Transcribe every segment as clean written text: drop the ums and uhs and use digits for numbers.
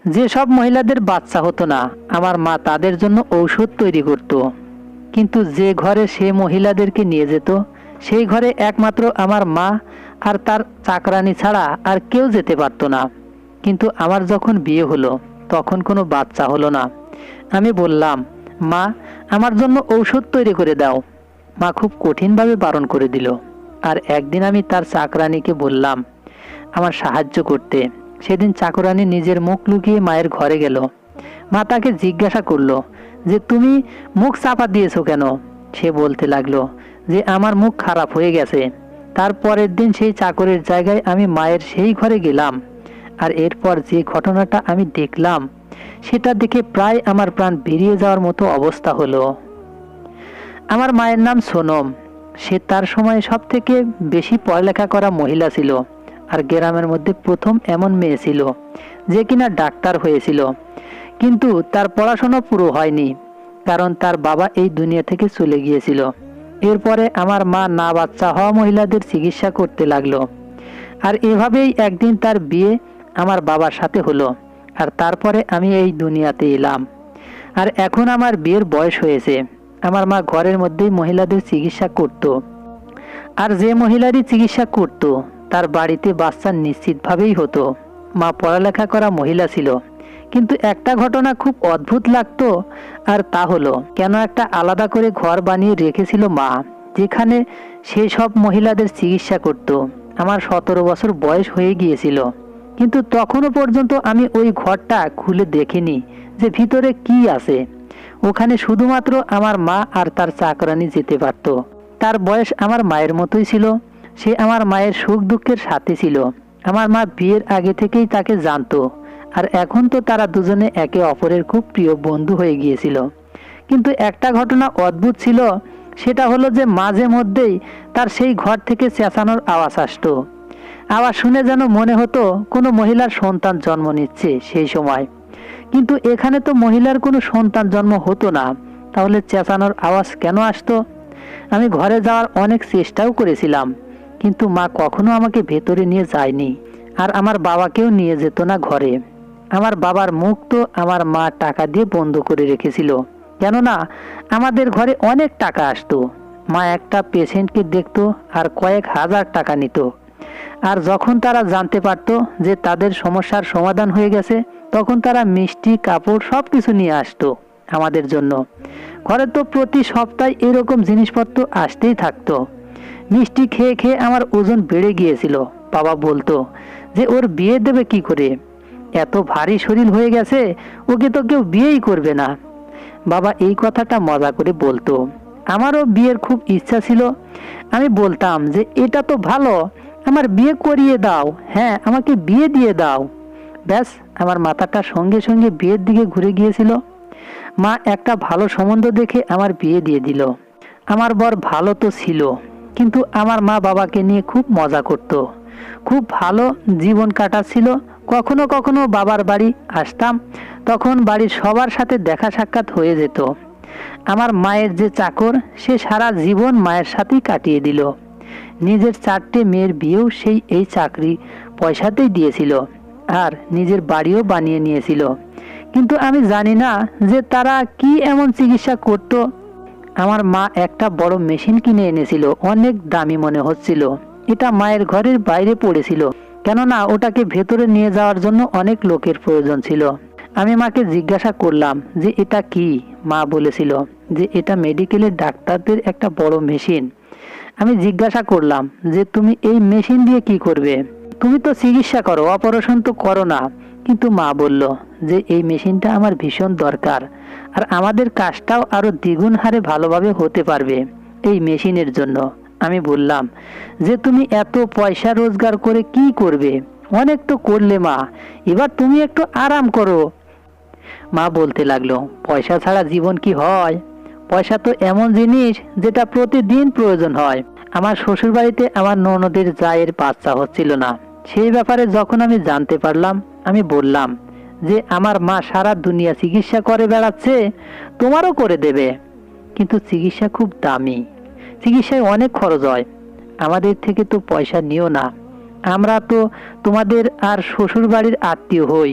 যেসব মহিলাদের বাচ্চা হতো না, আমার মা তাদের জন্য ঔষধ তৈরি করত। কিন্তু যে ঘরে সে মহিলাদেরকে নিয়ে যেত, সেই ঘরে একমাত্র আমার মা আর তার চাকরানি ছাড়া আর কেউ যেতে পারতো না। কিন্তু আমার যখন বিয়ে হলো, তখন কোনো বাচ্চা হলো না। আমি বললাম, মা, আমার জন্য ঔষধ তৈরি করে দাও। মা খুব কঠিনভাবে বারণ করে দিল। আর একদিন আমি তার চাকরানিকে বললাম আমার সাহায্য করতে। সেদিন চাকরানি নিজের মুখ লুকিয়ে মায়ের ঘরে গেল। মা তাকে জিজ্ঞাসা করলো যে তুমি মুখ চাপা দিয়েছো কেন? সে বলতে লাগলো যে আমার মুখ খারাপ হয়ে গেছে। তারপরের দিন সেই চাকরের জায়গায় আমি মায়ের সেই ঘরে গেলাম। আর এরপর যে ঘটনাটা আমি দেখলাম, সেটা দেখে প্রায় আমার প্রাণ বেরিয়ে যাওয়ার মতো অবস্থা হলো। আমার মায়ের নাম সোনম। সে তার সময় সব থেকে বেশি পড়ালেখা করা মহিলা ছিল, আর গ্রামের মধ্যে প্রথম এমন মেয়ে ছিল যে কিনা ডাক্তার হয়েছিল। কিন্তু তার পড়াশোনা পুরো হয়নি, কারণ তার বাবা এই দুনিয়া থেকে চলে গিয়েছিল। এরপরে আমার মা না বাচ্চা হওয়া মহিলাদের চিকিৎসা করতে লাগলো। আর এভাবেই একদিন তার বিয়ে আমার বাবার সাথে হলো। আর তারপরে আমি এই দুনিয়াতে এলাম। আর এখন আমার বিয়ের বয়স হয়েছে। আমার মা ঘরের মধ্যেই মহিলাদের চিকিৎসা করত। আর যে মহিলারই চিকিৎসা করত, তার বাড়িতে বাচ্চা নিশ্চিতভাবেই হতো। মা পড়ালেখা করা মহিলা ছিল, কিন্তু একটা ঘটনা খুব অদ্ভুত লাগতো। আর তা হলো, কেন একটা আলাদা করে ঘর বানিয়ে রেখেছিল মা, যেখানে সেই সব মহিলাদের চিকিৎসা করত। আমার 17 বছর বয়স হয়ে গিয়েছিল, কিন্তু তখনও পর্যন্ত আমি ওই ঘরটা খুলে দেখিনি যে ভিতরে কি আছে। ওখানে শুধুমাত্র আমার মা আর তার চাকরানি যেতে পারত। তার বয়স আমার মায়ের মতোই ছিল। সে আমার মায়ের সুখ দুঃখের সাথে ছিল। আমার মা বিয়ের আগে থেকেই তাকে জানতো। আর এখন তো তারা দুজনে একে অপরের খুব প্রিয় বন্ধু হয়ে গিয়েছিল। কিন্তু একটা ঘটনা অদ্ভুত ছিল। সেটা হলো যে মাঝে মধ্যেই তার সেই ঘর থেকে চেঁচানোর আওয়াজ আসতো। আওয়াজ শুনে যেন মনে হতো কোনো মহিলার সন্তান জন্ম নিচ্ছে সেই সময়। কিন্তু এখানে তো মহিলার কোনো সন্তান জন্ম হতো না, তাহলে চেঁচানোর আওয়াজ কেন আসতো? আমি ঘরে যাওয়ার অনেক চেষ্টাও করেছিলাম, কিন্তু মা কখনো আমাকে ভেতরে নিয়ে যায়নি। আর আমার বাবাকেও নিয়ে যেত না ঘরে। আমার বাবার মুখ তো আমার মা টাকা দিয়ে বন্ধ করে রেখেছিল, কেননা আমাদের ঘরে অনেক টাকা আসতো। মা একটা পেশেন্টকে দেখতো আর কয়েক হাজার টাকা নিত। আর যখন তারা জানতে পারতো যে তাদের সমস্যার সমাধান হয়ে গেছে, তখন তারা মিষ্টি, কাপড় সব কিছু নিয়ে আসতো আমাদের জন্য। ঘরে তো প্রতি সপ্তাহে এরকম জিনিসপত্র আসতেই থাকতো। মিষ্টি খেয়ে খেয়ে আমার ওজন বেড়ে গিয়েছিল। বাবা বলতো যে ওর বিয়ে দেবে কি করে, এত ভারী শরীর হয়ে গেছে, ওকে তো কেউ বিয়েই করবে না। বাবা এই কথাটা মজা করে বলতো। আমারও বিয়ের খুব ইচ্ছা ছিল। আমি বলতাম যে এটা তো ভালো, আমার বিয়ে করিয়ে দাও, হ্যাঁ আমাকে বিয়ে দিয়ে দাও। ব্যাস, আমার মাথাটা সঙ্গে সঙ্গে বিয়ের দিকে ঘুরে গিয়েছিল। মা একটা ভালো সম্বন্ধ দেখে আমার বিয়ে দিয়ে দিল। আমার বর ভালো তো ছিল, কিন্তু আমার মা বাবাকে নিয়ে খুব মজা করত। খুব ভালো জীবন কাটাচ্ছিল। কখনো কখনো বাবার বাড়ি আসতাম, তখন বাড়ির সবার সাথে দেখা সাক্ষাৎ হয়ে যেত। আমার মায়ের যে চাকর, সে সারা জীবন মায়ের সাথেই কাটিয়ে দিল। নিজের 4টে মেয়ের বিয়েও সেই এই চাকরি পয়সাতেই দিয়েছিল, আর নিজের বাড়িও বানিয়ে নিয়েছিল। কিন্তু আমি জানি না যে তারা কি এমন চিকিৎসা করত। আমার মা একটা বড় মেশিন কিনে এনেছিল, অনেক দামি মনে হচ্ছিল। এটা মায়ের ঘরের বাইরে পড়েছিল, কেননা ওটাকে ভেতরে নিয়ে যাওয়ার জন্য অনেক লোকের প্রয়োজন ছিল। আমি মাকে জিজ্ঞাসা করলাম যে এটা কি। মা বলেছিল যে এটা মেডিকেলের ডাক্তারদের একটা বড় মেশিন। আমি জিজ্ঞাসা করলাম যে তুমি এই মেশিন দিয়ে কি করবে? তুমি তো চিকিৎসা করো, অপারেশন তো করো না। কিন্তু মা বলল যে এই মেশিনটা আমার ভীষণ দরকার, আর আমাদের কাজটাও আরো দ্বিগুণ হারে ভালোভাবে হতে পারবে এই মেশিনের জন্য। আমি বললাম যে তুমি এত পয়সা রোজগার করে কি করবে? অনেক তো করলে মা, এবার তুমি একটু আরাম করো। মা বলতে লাগলো, পয়সা ছাড়া জীবন কি হয়? পয়সা তো এমন জিনিস যেটা প্রতিদিন প্রয়োজন হয়। আমার শ্বশুর বাড়িতে আমার ননদের জায়ের বাচ্চা হচ্ছিল না। সেই ব্যাপারে যখন আমি জানতে পারলাম, আমি বললাম যে আমার মা সারা দুনিয়া চিকিৎসা করে বেড়াচ্ছে, তোমারও করে দেবে। কিন্তু চিকিৎসা খুব দামি, চিকিৎসায় অনেক খরচ হয়। আমাদের থেকে তো পয়সা নিও না, আমরা তো তোমাদের আর শ্বশুর বাড়ির আত্মীয় হই।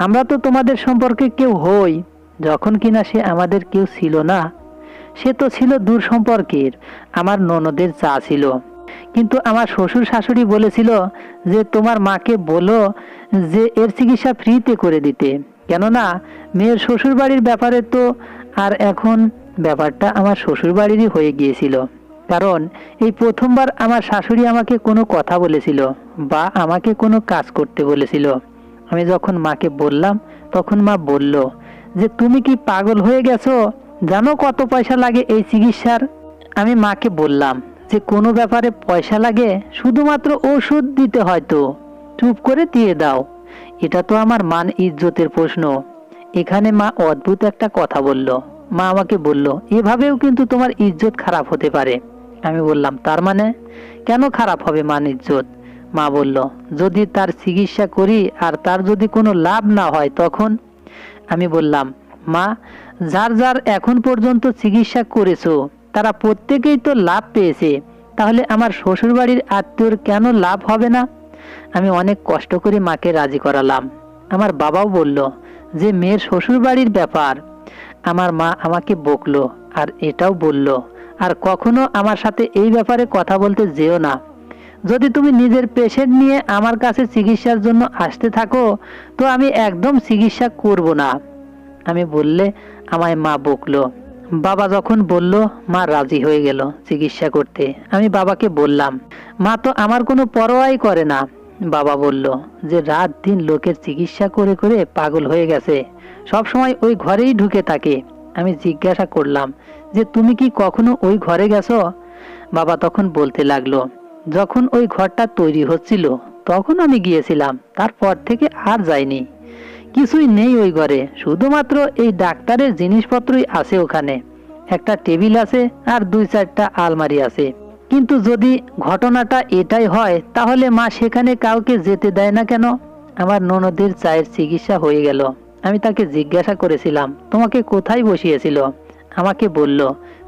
আমরা তো তোমাদের সম্পর্কে কেউ হই, যখন কিনা সে আমাদের কেউ ছিল না। সে তো ছিল দূর সম্পর্কের, আমার ননদের চা ছিল। কিন্তু আমার শ্বশুর শাশুড়ি বলেছিল যে তোমার মাকে বলো যে এর চিকিৎসা ফ্রিতে করে দিতে, কেননা মেয়ের শ্বশুর বাড়ির ব্যাপারে তো। আর এখন ব্যাপারটা আমার শ্বশুর বাড়িরই হয়ে গিয়েছিল, কারণ এই প্রথমবার আমার শাশুড়ি আমাকে কোনো কথা বলেছিল বা আমাকে কোনো কাজ করতে বলেছিল। আমি যখন মাকে বললাম, তখন মা বলল যে তুমি কি পাগল হয়ে গেছো? জানো কত পয়সা লাগে এই চিকিৎসার? আমি মাকে বললাম যে কোনো ব্যাপারে পয়সা লাগে? শুধুমাত্র ওষুধ দিতে হয়তো, চুপ করে দিয়ে দাও। এটা তো আমার মান ইজ্জতের প্রশ্ন। এখানে মা অদ্ভুত একটা কথা বলল। মা আমাকে বলল, এভাবেও কিন্তু তোমার ইজ্জত খারাপ হতে পারে। আমি বললাম, তার মানে? কেন খারাপ হবে মান ইজ্জত? মা বলল, যদি তার চিকিৎসা করি আর তার যদি কোনো লাভ না হয় তখন? আমি বললাম, মা, যার যার এখন পর্যন্ত চিকিৎসা করেছো তারা প্রত্যেকেই তো লাভ পেয়েছে, তাহলে আমার শ্বশুরবাড়ির আত্মীয়র কেন লাভ হবে না? আমি অনেক কষ্ট করে মাকে রাজি করালাম। আমার বাবাও বলল যে মেয়ের শ্বশুরবাড়ির ব্যাপার। আমার মা আমাকে বকলো আর এটাও বলল, আর কখনো আমার সাথে এই ব্যাপারে কথা বলতে যেও না। যদি তুমি নিজের পেশেন্ট নিয়ে আমার কাছে চিকিৎসার জন্য আসতে থাকো তো আমি একদম চিকিৎসা করব না। আমি বললে আমায় মা বকলো। বাবা যখন বলল, মা রাজি হয়ে গেল চিকিৎসা করতে। আমি বাবাকে বললাম, মা তো আমার কোনো পরোয়াই করে না। বাবা বলল যে রাত দিন লোকের চিকিৎসা করে করে পাগল হয়ে গেছে, সব সময় ওই ঘরেই ঢুকে থাকে। আমি জিজ্ঞাসা করলাম যে তুমি কি কখনো ওই ঘরে গেছো? বাবা তখন বলতে লাগলো, যখন ওই ঘরটা তৈরি হচ্ছিল তখন আমি গিয়েছিলাম, তারপর থেকে আর যাইনি। কিছুই নেই ওই ঘরে, শুধুমাত্র এই ডাক্তারের জিনিসপত্রই আছে ওখানে। একটা টেবিল আছে আর 2-4টা আলমারি আছে। কিন্তু যদি ঘটনাটা এটাই হয় তাহলে মা সেখানে কাউকে যেতে দেয় না কেন? আমার ননদের চায়ের চিকিৎসা হয়ে গেল। আমি তাকে জিজ্ঞাসা করেছিলাম, তোমাকে কোথায় বসিয়েছিল? আমাকে বলল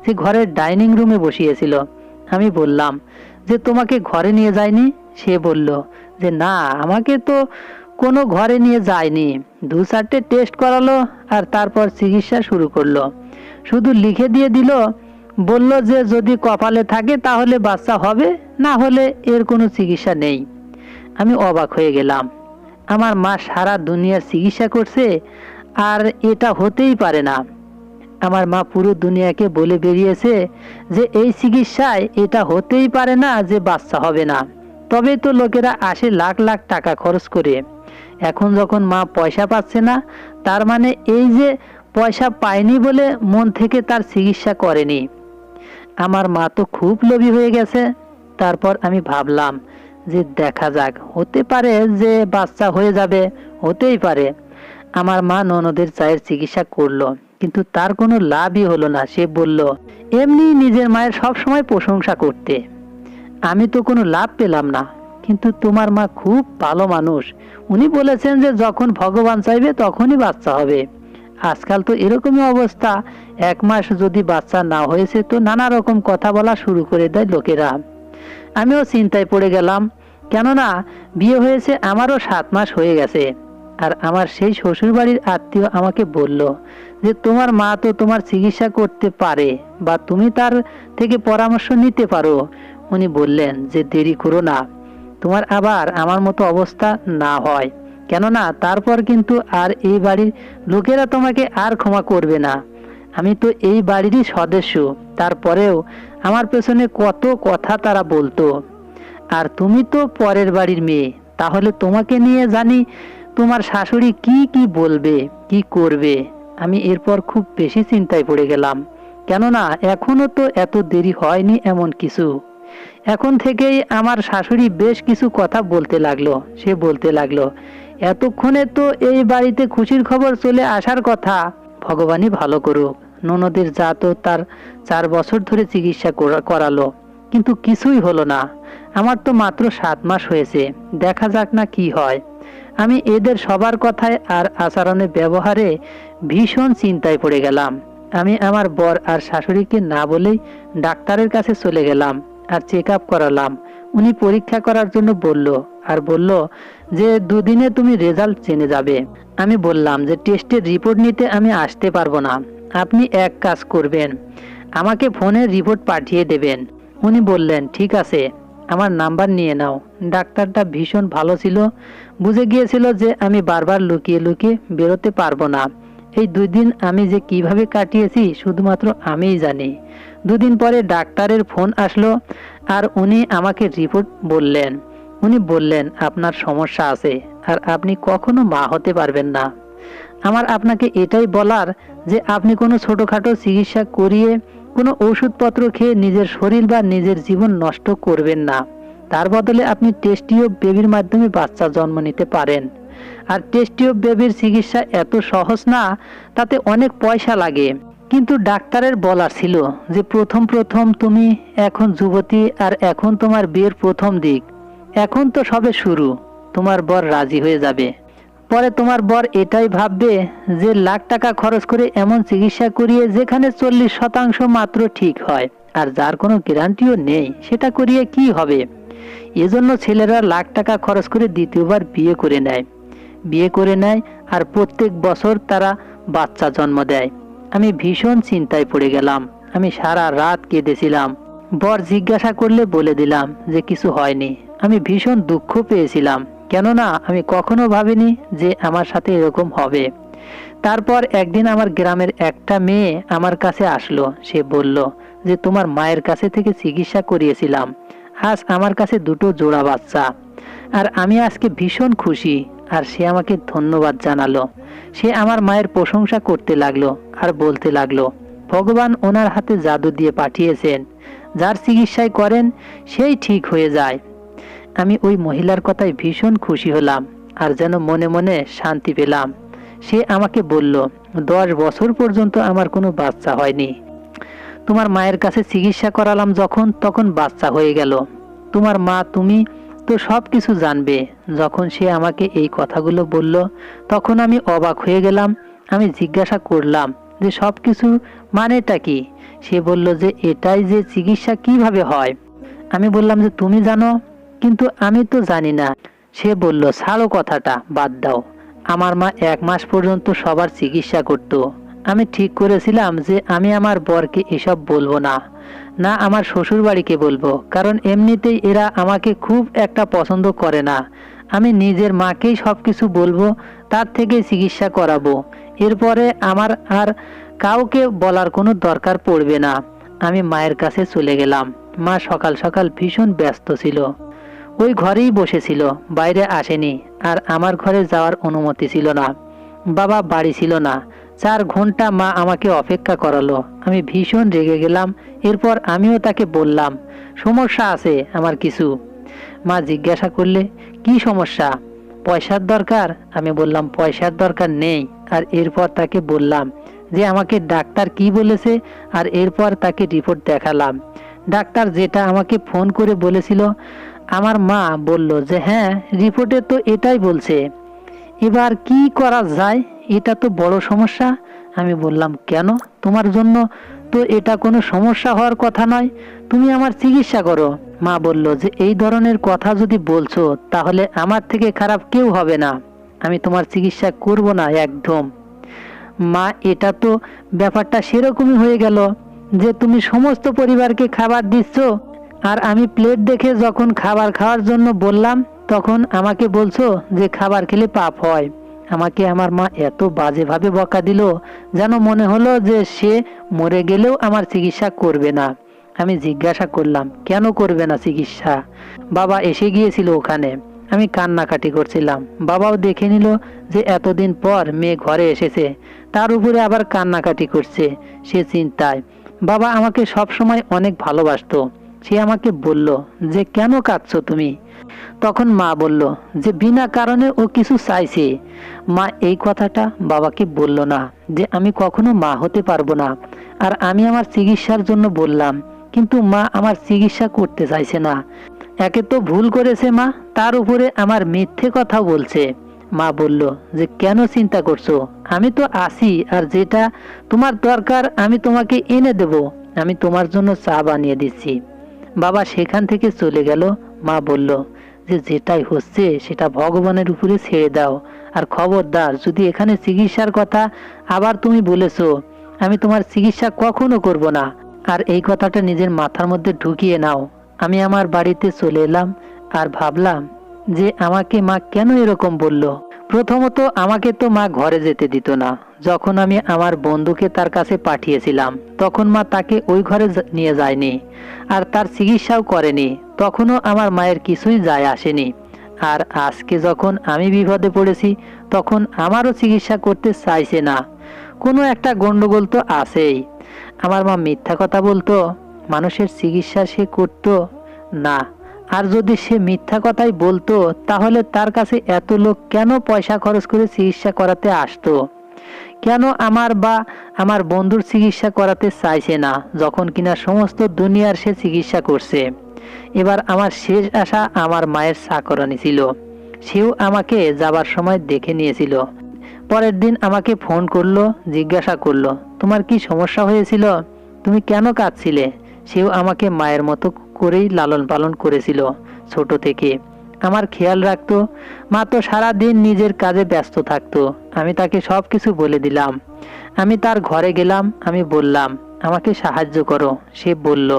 যে ঘরের ডাইনিং রুমে বসিয়েছিল। আমি বললাম যে তোমাকে ঘরে নিয়ে যায়নি? সে বলল যে না, আমাকে তো কোনো ঘরে নিয়ে যায়নি। 2-4টে টেস্ট করালো আর তারপর চিকিৎসা শুরু করলো। শুধু লিখে দিয়ে দিল, বলল যে যদি কপালে থাকে তাহলে বাচ্চা হবে, না হলে এর কোনো চিকিৎসা নেই। আমি অবাক হয়ে গেলাম। আমার মা সারা দুনিয়ার চিকিৎসা করছে আর এটা হতেই পারে না। আমার মা পুরো দুনিয়াকে বলে বেরিয়েছে যে এই চিকিৎসায় এটা হতেই পারে না যে বাচ্চা হবে না। তবে তো লোকেরা আসে লাখ লাখ টাকা খরচ করে। এখন যখন মা পয়সা পাচ্ছে না, তার মানে এই যে পয়সা পায়নি বলে মন থেকে তার চিকিৎসা করেনি। আমার মা তো খুব লোভী হয়ে গেছে। তারপর আমি ভাবলাম যে দেখা যাক, হতে পারে যে বাচ্চা হয়ে যাবে, হতেই পারে। আমার মা ননদের চায়ের চিকিৎসা করলো, কিন্তু তার কোনো লাভই হলো না। সে বলল এমনি নিজের মায়ের সব সময় প্রশংসা করতে। আমি তো কোনো লাভ পেলাম না। কিন্তু তোমার মা খুব ভালো মানুষ, উনি বলেছেন যে যখন ভগবান চাইবে তখনই বাচ্চা হবে। আজকাল তো এরকমই অবস্থা, 1 মাস যদি বাচ্চা না হয়েছে তো নানা রকম কথা বলা শুরু করে দেয় লোকেরা। আমিও চিন্তায় পড়ে গেলাম, কেননা বিয়ে হয়েছে আমারও 7 মাস হয়ে গেছে। আর আমার সেই শ্বশুরবাড়ির আত্মীয় আমাকে বলল যে তোমার মা তো তোমার চিকিৎসা করতে পারে বা তুমি তার থেকে পরামর্শ নিতে পারো। উনি বললেন যে দেরি করো না, তোমার আবার আমার মতো অবস্থা না হয়, কেননা তারপর কিন্তু আর এই বাড়ির লোকেরা তোমাকে আর ক্ষমা করবে না। আমি তো এই বাড়িরই সদস্য, তারপরেও আমার পেছনে কত কথা তারা বলতো। আর তুমি তো পরের বাড়ির মেয়ে, তাহলে তোমাকে নিয়ে জানি তোমার শাশুড়ি কি কি বলবে, কি করবে। আমি এরপর খুব বেশি চিন্তায় পড়ে গেলাম, কেননা এখনো তো এত দেরি হয়নি এমন কিছু। এখন থেকেই আমার শাশুড়ি বেশ কিছু কথা বলতে লাগলো। সে বলতে লাগলো, এতক্ষণে তো এই বাড়িতে খুশির খবর চলে আসার কথা, ভগবানই ভালো করুক। ননদের যা তো তার 4 বছর ধরে চিকিৎসা করালো, কিন্তু কিছুই হলো না। আমার তো মাত্র 7 মাস হয়েছে, দেখা যাক না কি হয়। আমি এদের সবার কথায় আর আচরণে ব্যবহারে ভীষণ চিন্তায় পড়ে গেলাম। আমি আমার বর আর শাশুড়িকে না বলেই ডাক্তারের কাছে চলে গেলাম আর চেক আপ করালাম। উনি পরীক্ষা করার জন্য বলল আর বলল যে দুদিনে তুমি রেজাল্ট জেনে যাবে। আমি বললাম যে টেস্টের রিপোর্ট নিতে আমি আসতে পারবো না, আপনি এক কাজ করবেন, আমাকে ফোনে রিপোর্ট পাঠিয়ে দেবেন। উনি বললেন ঠিক আছে, আমার নাম্বার নিয়ে নাও। ডাক্তারটা ভীষণ ভালো ছিল, বুঝে গিয়েছিল যে আমি বারবার লুকিয়ে লুকিয়ে বেরোতে পারবো না। এই 2 দিন আমি যে কিভাবে কাটিয়েছি শুধুমাত্র আমিই জানি। 2 দিন পরে ডাক্তারের ফোন আসলো আর উনি আমাকে রিপোর্ট বললেন। উনি বললেন আপনার সমস্যা আছে আর আপনি কখনো মা হতে পারবেন না। আমার আপনাকে এটাই বলার যে আপনি কোনো ছোটোখাটো চিকিৎসা করিয়ে কোনো ওষুধপত্র খেয়ে নিজের শরীর বা নিজের জীবন নষ্ট করবেন না। তার বদলে আপনি টেস্ট টিউব বেবির মাধ্যমে বাচ্চা জন্ম নিতে পারেন। আর টেস্ট টিউব বেবির চিকিৎসা এত সহজ না, তাতে অনেক পয়সা লাগে। কিন্তু ডাক্তারের বলার ছিল যে প্রথম প্রথম তুমি এখন যুবতী আর এখন তোমার বিয়ের প্রথম দিক, এখন তো সবে শুরু, তোমার বর রাজি হয়ে যাবে। পরে তোমার বর এটাই ভাববে যে লাখ টাকা খরচ করে এমন চিকিৎসা করিয়ে যেখানে 40% মাত্র ঠিক হয় আর যার কোনো গ্যারান্টিও নেই সেটা করিয়ে কি হবে। এজন্য ছেলেরা লাখ টাকা খরচ করে দ্বিতীয়বার বিয়ে করে নেয় আর প্রত্যেক বছর তারা বাচ্চা জন্ম দেয়। আমি ভীষণ চিন্তায় পড়ে গেলাম। আমি সারা রাত কেঁদেছিলাম। বর জিজ্ঞাসা করলে বলে দিলাম যে কিছু হয়নি। আমি ভীষণ দুঃখ পেয়েছিলাম, কেননা আমি কখনো ভাবিনি যে আমার সাথে এরকম হবে। তারপর একদিন আমার গ্রামের একটা মেয়ে আমার কাছে আসলো। সে বলল যে তোমার মায়ের কাছে থেকে চিকিৎসা করিয়েছিলাম, আজ আমার কাছে 2টো জোড়া বাচ্চা আর আমি আজকে ভীষণ খুশি। আর সে আমাকে ধন্যবাদ জানালো। সে আমার মায়ের প্রশংসা করতে লাগলো আর বলতে লাগলো ভগবান ওনার হাতে জাদু দিয়ে পাঠিয়েছেন, যার চিকিৎসায় করেন সেই ঠিক হয়ে যায়। আমি ওই মহিলার কথায় ভীষণ খুশি হলাম আর যেন মনে মনে শান্তি পেলাম। সে আমাকে বলল 10 বছর পর্যন্ত আমার কোনো বাচ্চা হয়নি, তোমার মায়ের কাছে চিকিৎসা করালাম যখন তখন বাচ্চা হয়ে গেল। তোমার মা তুমি তো সব কিছু জানবে। যখন সে আমাকে এই কথাগুলো বলল তখন আমি অবাক হয়ে গেলাম। আমি জিজ্ঞাসা করলাম যে সব কিছু মানেটা কি। সে বলল যে এটাই যে চিকিৎসা কিভাবে হয়। আমি বললাম যে তুমি জানো, কিন্তু আমি তো জানি না। সে বলল ছাড়ো কথাটা, বাদ দাও। আমার মা 1 মাস পর্যন্ত সবার চিকিৎসা করত। আমি ঠিক করেছিলাম যে আমি আমার বরকে এসব বলবো না, না আমার শ্বশুর বাড়িকে বলবো, কারণ এমনিতেই এরা আমাকে খুব একটা পছন্দ করে না। আমি নিজের মাকেই সব কিছু বলবো, তার থেকে চিকিৎসা করাবো। এরপরে আমার আর কাউকে বলার কোনো দরকার পড়বে না। আমি মায়ের কাছে চলে গেলাম। মা সকাল সকাল ভীষণ ব্যস্ত ছিল, ওই ঘরেই বসেছিল, বাইরে আসেনি। আর আমার ঘরে যাওয়ার অনুমতি ছিল না। বাবা বাড়ি ছিল না। 4 ঘন্টা মা আমাকে অপেক্ষা করালো। আমি ভীষণ রেগে গেলাম। এরপর আমিও তাকে বললাম সমস্যা আছে আমার কিছু। মা জিজ্ঞাসা করলে কি সমস্যা, পয়সার দরকার? আমি বললাম পয়সার দরকার নেই। আর এরপর তাকে বললাম যে আমাকে ডাক্তার কি বলেছে, আর এরপর তাকে রিপোর্ট দেখালাম। ডাক্তার যেটা আমাকে ফোন করে বলেছিল, আমার মা বলল যে হ্যাঁ রিপোর্টে তো এটাই বলছে। এবার কি করা যায়, এটা তো বড় সমস্যা। আমি বললাম কেন, তোমার জন্য তো এটা কোনো সমস্যা হওয়ার কথা নয়, তুমি আমার চিকিৎসা করো। মা বলল যে এই ধরনের কথা যদি বলছো তাহলে আমার থেকে খারাপ কেউ হবে না, আমি তোমার চিকিৎসা করব না একদম। মা এটা তো ব্যাপারটা সেরকমই হয়ে গেল যে তুমি সমস্ত পরিবারকে খাবার দিচ্ছ, আর আমি প্লেট দেখে যখন খাবার খাওয়ার জন্য বললাম তখন আমাকে বলছো যে খাবার খেলে পাপ হয়। আমাকে আমার মা এত বাজেভাবে বকা দিল যেন মনে হলো যে সে মরে গেলেও আমার চিকিৎসা করবে না। আমি জিজ্ঞাসা করলাম কেন করবে না চিকিৎসা? বাবা এসে গিয়েছিল ওখানে। আমি কান্নাকাটি করছিলাম। বাবাও দেখে নিল যে এতদিন পর মেয়ে ঘরে এসেছে, তার উপরে আবার কান্নাকাটি করছে। সে চিন্তায়। বাবা আমাকে সব সময় অনেক ভালোবাসতো। সে আমাকে বলল যে কেন কাঁদছো তুমি? তখন মা বলল যে বিনা কারণে ও কিছু চাইছে। মা এই কথাটা বাবাকে বলল না যে আমি কখনো মা হতে পারবো না। আর আমি আমার চিকিৎসার জন্য বললাম, কিন্তু মা আমার চিকিৎসা করতে চাইছে না। একে তো ভুল করেছে মা, তার উপরে আমার মিথ্যে কথা বলছে। মা বলল যে কেন চিন্তা করছো, আমি তো আছি, আর যেটা তোমার দরকার আমি তোমাকে এনে দেব। আমি তোমার জন্য চা বানিয়ে দিচ্ছি। বাবা সেখান থেকে চলে গেল। মা বলল যে যেটাই হচ্ছে সেটা ভগবানের উপরে ছেড়ে দাও, আর খবরদার যদি এখানে চিকিৎসার কথা আবার তুমি বলেছো, আমি তোমার চিকিৎসা কখনো করব না। আর এই কথাটা নিজের মাথার মধ্যে ঢুকিয়ে নাও। আমি আমার বাড়িতে চলে এলাম আর ভাবলাম যে আমাকে মা কেন এরকম বলল। প্রথমত আমাকে তো মা ঘরে যেতে দিত না। যখন আমি আমার বন্ধুকে তার কাছে পাঠিয়েছিলাম তখন মা তাকে ওই ঘরে নিয়ে যায়নি, আর তার চিকিৎসাও করেনি। তখনও আমার মায়ের কিছুই যায় আসেনি। আর আজকে যখন আমি বিপদে পড়েছি তখন আমারও চিকিৎসা করতে চাইছে না। কোনো একটা গন্ডগোল তো আছেই। আমার মা মিথ্যা কথা বলতো, মানুষের চিকিৎসা সে করতো না। আর যদি সে মিথ্যা কথাই বলতো তাহলে তার কাছে এত লোক কেন পয়সা খরচ করে চিকিৎসা করাতে আসতো? কেন আমার বা আমার বন্ধুর চিকিৎসা করাতে চাইছে না, যখন কিনা সমস্ত দুনিয়ার সে চিকিৎসা করছে? এবার আমার শেষ আশা আমার মায়ের চাকরানী ছিল। সেও আমাকে যাবার সময় দেখে নিয়েছিল। পরের দিন আমাকে ফোন করলো, জিজ্ঞাসা করলো তোমার কি সমস্যা হয়েছিল, তুমি কেন কাঁদছিলে? সেও আমাকে মায়ের মতো করেই লালন পালন করেছিল ছোট থেকে। আমার খেয়াল রাখতো। মা তো সারাদিন নিজের কাজে ব্যস্ত থাকতো। আমি তাকে সব কিছু বলে দিলাম। আমি তার ঘরে গেলাম, আমি বললাম আমাকে সাহায্য করো। সে বলল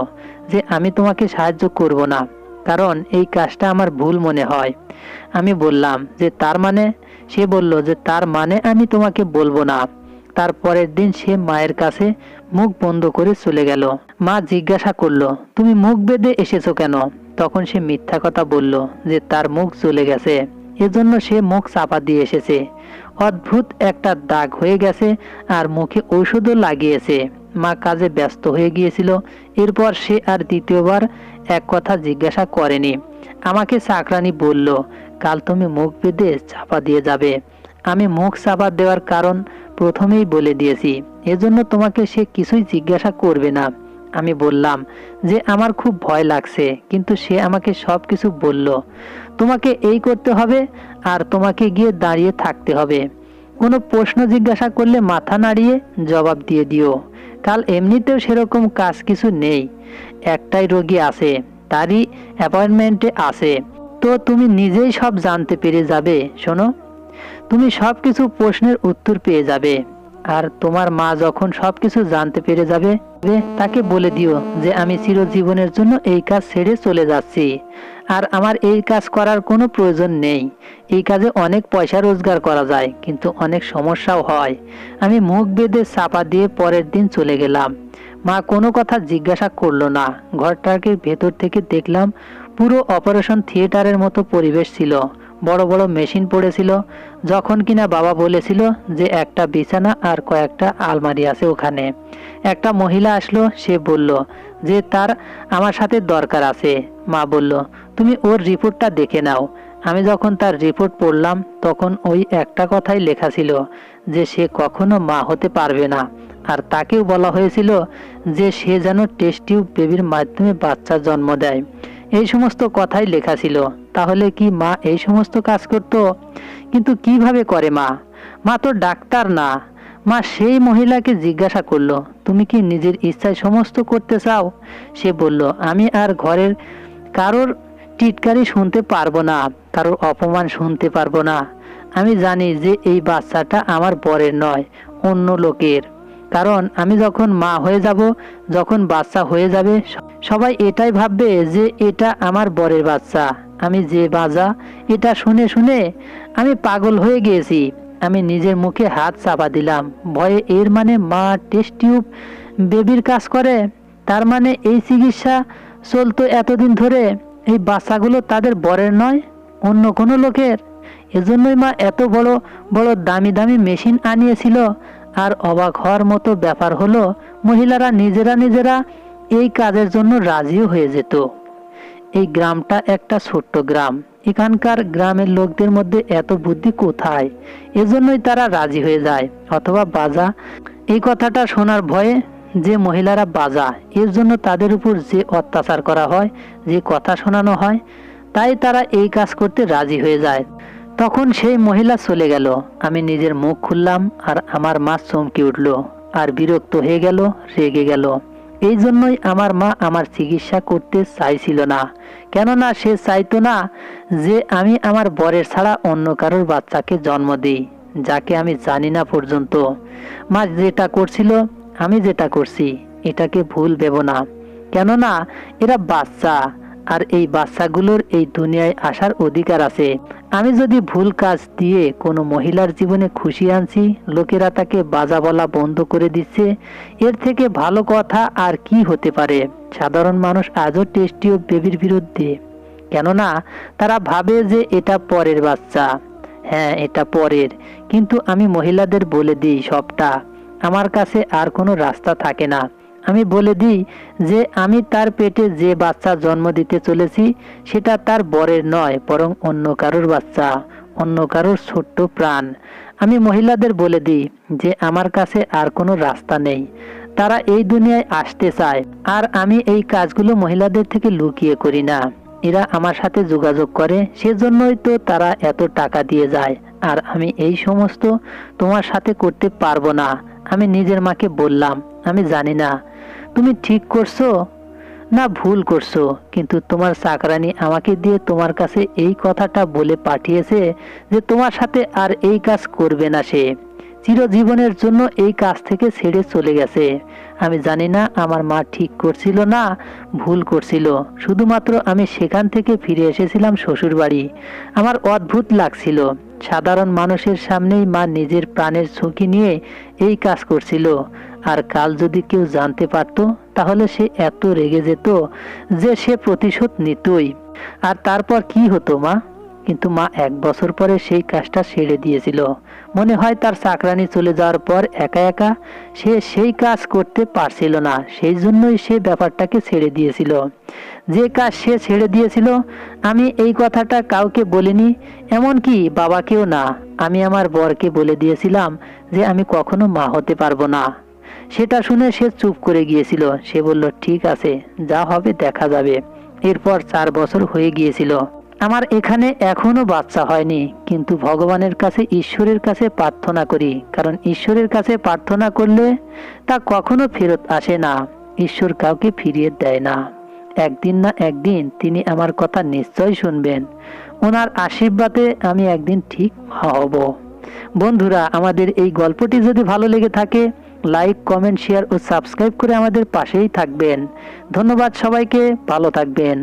যে আমি তোমাকে সাহায্য করব না, কারণ এই কাজটা আমার ভুল মনে হয়। আমি বললাম যে তার মানে? সে বলল যে তার মানে আমি তোমাকে বলবো না। তারপরের দিন সে মায়ের কাছে মুখ বন্ধ করে চলে গেল। মা জিজ্ঞাসা করলো তুমি মুখ বেঁধে এসেছো কেন? তখন সে মিথ্যা কথা বলল যে তার মুখ চলে গেছে, এজন্য সে মুখ চাপা দিয়ে এসেছে। অদ্ভুত একটা দাগ হয়ে গেছে আর মুখে ঔষধও লাগিয়েছে। মা কাজে ব্যস্ত হয়ে গিয়েছিল। এরপর সে আর দ্বিতীয়বার এক কথা জিজ্ঞাসা করেনি। আমাকে চাকরানী বলল কাল তুমি মুখ বেঁধে চাপা দিয়ে যাবে। আমি মুখ চাপা দেওয়ার কারণ প্রথমেই বলে দিয়েছি, এজন্য তোমাকে সে কিছুই জিজ্ঞাসা করবে না। আমি বললাম যে আমার খুব ভয় লাগছে, কিন্তু সে আমাকে সব কিছু বলল। তোমাকে এই করতে হবে আর তোমাকে গিয়ে দাঁড়িয়ে থাকতে হবে। কোনো প্রশ্ন জিজ্ঞাসা করলে মাথা নাড়িয়ে জবাব দিয়ে দিও। কাল এমনিতেও সেরকম কাজ কিছু নেই, একটাই রোগী আছে, তারই অ্যাপয়েন্টমেন্টে আছে। তো তুমি নিজেই সব জানতে পেরে যাবে। শোনো, তুমি সবকিছু প্রশ্নের উত্তর পেয়ে যাবে। আর তোমার মা যখন সবকিছু জানতে পেরে যাবে তাকে বলে দিও যে আমি চিরজীবনের জন্য এই কাজ ছেড়ে চলে যাচ্ছি। আর আমার এই কাজ করার কোনো প্রয়োজন নেই। এই কাজে অনেক পয়সা রোজগার করা যায়, কিন্তু অনেক সমস্যাও হয়। আমি মুখ বেঁধে চাপা দিয়ে পরের দিন চলে গেলাম। মা কোনো কথা জিজ্ঞাসা করলো না। ঘরটাকে ভেতর থেকে দেখলাম পুরো অপারেশন থিয়েটারের মতো পরিবেশ ছিল। বড় বড় মেশিন পড়েছিল। যখন কিনা বাবা বলেছিল যে একটা বিছানা আর কয়েকটা আলমারি আছে ওখানে, একটা মহিলা আসলো। সে বলল যে তার আমার সাথে দরকার আছে। মা বলল তুমি ওর রিপোর্টটা দেখে নাও। আমি যখন তার রিপোর্ট পড়লাম তখন ওই একটা কথাই লেখা ছিল যে সে কখনো মা হতে পারবে না। আর তাকেও বলা হয়েছিল যে সে যেন টেস্ট টিউব বেবির মাধ্যমে বাচ্চা জন্ম দেয়। এই সমস্ত কথাই লেখা ছিল। তাহলে কি মা এই সমস্ত কাজ করত? কিন্তু কিভাবে করে মা? মা তো ডাক্তার না। মা সেই মহিলাকে জিজ্ঞাসা করলো তুমি কি নিজের ইচ্ছায় সমস্ত করতে চাও? সে বলল আমি আর ঘরের কারোর টিটকারি শুনতে পারবো না, কারোর অপমান শুনতে পারবো না। আমি জানি যে এই বাচ্চাটা আমার বরের নয়, অন্য লোকের। কারণ আমি যখন মা হয়ে যাব, যখন বাচ্চা হয়ে যাবে, সবাই এটাই ভাববে যে এটা আমার বরের বাচ্চা। আমি যে বাজা, এটা শুনে শুনে আমি পাগল হয়ে গিয়েছি। আমি নিজের মুখে হাত চাপা দিলাম ভয়ে। এর মানে মা টেস্ট টিউব বেবির কাজ করে? তার মানে এই চিকিৎসা চলতো এতদিন ধরে, এই বাচ্চাগুলো তাদের বরের নয়, অন্য কোনো লোকের। এজন্যই মা এত বড় বড় দামি দামি মেশিন আনিয়েছিল। আর অবাক হওয়ার মতো ব্যাপার হলো মহিলারা নিজেরা নিজেরা এই কাজের জন্য রাজিও হয়ে যেত। এই গ্রামটা একটা ছোট্ট গ্রাম। এখানকার গ্রামের লোকদের মধ্যে এত বুদ্ধি কোথায়? এজন্যই তারা রাজি হয়ে যায়। অথবা বাজা, এই কথাটা শোনার ভয়ে যে মহিলারা বাজা, এর জন্য তাদের উপর যে অত্যাচার করা হয়, যে কথা শোনানো হয়, তাই তারা এই কাজ করতে রাজি হয়ে যায়। তখন সেই মহিলা চলে গেল। আমি নিজের মুখ খুললাম আর আমার মা চমকে উঠল আর বিরক্ত হয়ে গেল, রেগে গেল। এই জন্যই আমার মা আমার চিকিৎসা করতে চাইছিল না। কেননা সে চাইতো না যে আমি আমার বরের ছাড়া অন্য কারোর বাচ্চাকে জন্ম দিই, যাকে আমি জানি না পর্যন্ত। মা যেটা করছিল, আমি যেটা করছি, এটাকে ভুল ভেব না। কেননা এরা বাচ্চা, আর এই বাচ্চাগুলোর এই দুনিয়ায় আসার অধিকার আছে। আমি যদি ভুল কাজ দিয়ে কোনো মহিলার জীবনে খুশি আনছি, লোকেরা তাকে বাজা বলা বন্ধ করে দিচ্ছে, এর থেকে ভালো কথা আর কি হতে পারে? সাধারণ মানুষ আজও টেস্ট টিউব বেবির বিরুদ্ধে। কেননা তারা ভাবে যে এটা পরের বাচ্চা। হ্যাঁ, এটা পরের, কিন্তু আমি মহিলাদের বলে দিই সবটা। আমার কাছে আর কোনো রাস্তা থাকে না। আমি বলে দিই যে আমি তার পেটে যে বাচ্চা জন্ম দিতে চলেছি সেটা তার বরের নয়, বরং অন্য কারোর বাচ্চা, অন্য কারোর ছোট্ট প্রাণ। আমি মহিলাদের বলে দিই যে আমার কাছে আর কোনো রাস্তা নেই। তারা এই দুনিয়ায় আসতে চায়, আর আমি এই কাজগুলো মহিলাদের থেকে লুকিয়ে করি না। এরা আমার সাথে যোগাযোগ করে, সেজন্যই তো তারা এত টাকা দিয়ে যায়। আর আমি এই সমস্ত তোমার সাথে করতে পারবো না। আমি নিজের মাকে বললাম, আমি জানি না তুমি ঠিক করছো না ভুল করছো, কিন্তু তোমার চাকরানী আমাকে দিয়ে তোমার কাছে এই কথাটা বলে পাঠিয়েছে যে তোমার সাথে আর এই কাজ করবে না। সে চিরজীবনের জন্য এই কাজ থেকে ছেড়ে চলে গেছে। আমি জানি না আমার মা ঠিক করছিল না ভুল করছিল। শুধুমাত্র আমি সেখান থেকে ফিরে এসেছিলাম শ্বশুর বাড়ি। আমার অদ্ভুত লাগছিল, সাধারণ মানুষের সামনেই মা নিজের প্রাণের ঝুঁকি নিয়ে এই কাজ করছিল। আর কাল যদি কেউ জানতে পারতো, তাহলে সে এত রেগে যেত যে সে প্রতিশোধ নিতই। আর তারপর কি হতো মা? কিন্তু মা 1 বছর পরে সেই কাজটা ছেড়ে দিয়েছিল। মনে হয় তার চাকরানি চলে যাওয়ার পর একা একা সে সেই কাজ করতে পারছিল না, সেই জন্যই সে ব্যাপারটাকে ছেড়ে দিয়েছিল। যে কাজ সে ছেড়ে দিয়েছিল, আমি এই কথাটা কাউকে বলিনি, এমনকি বাবাকেও না। আমি আমার বরকে বলে দিয়েছিলাম যে আমি কখনো মা হতে পারবো না। সেটা শুনে সে চুপ করে গিয়েছিল। সে বলল, ঠিক আছে, যা হবে দেখা যাবে। এরপর 4 বছর হয়ে গিয়েছিল। আমার এখানে এখনো বাচ্চা হয়নি, কিন্তু ভগবানের কাছে, ঈশ্বরের কাছে প্রার্থনা করি। কারণ ঈশ্বরের কাছে প্রার্থনা করলে তা কখনো ফেরত আসে না। ঈশ্বর কাউকে ফিরিয়ে দেয় না। একদিন না একদিন তিনি আমার কথা নিশ্চয় শুনবেন। ওনার আশীর্বাদে আমি একদিন ঠিক হব। বন্ধুরা, আমাদের এই গল্পটি যদি ভালো লেগে থাকে, লাইক, কমেন্ট, শেয়ার ও সাবস্ক্রাইব করে আমাদের পাশেই থাকবেন। ধন্যবাদ সবাইকে, ভালো থাকবেন।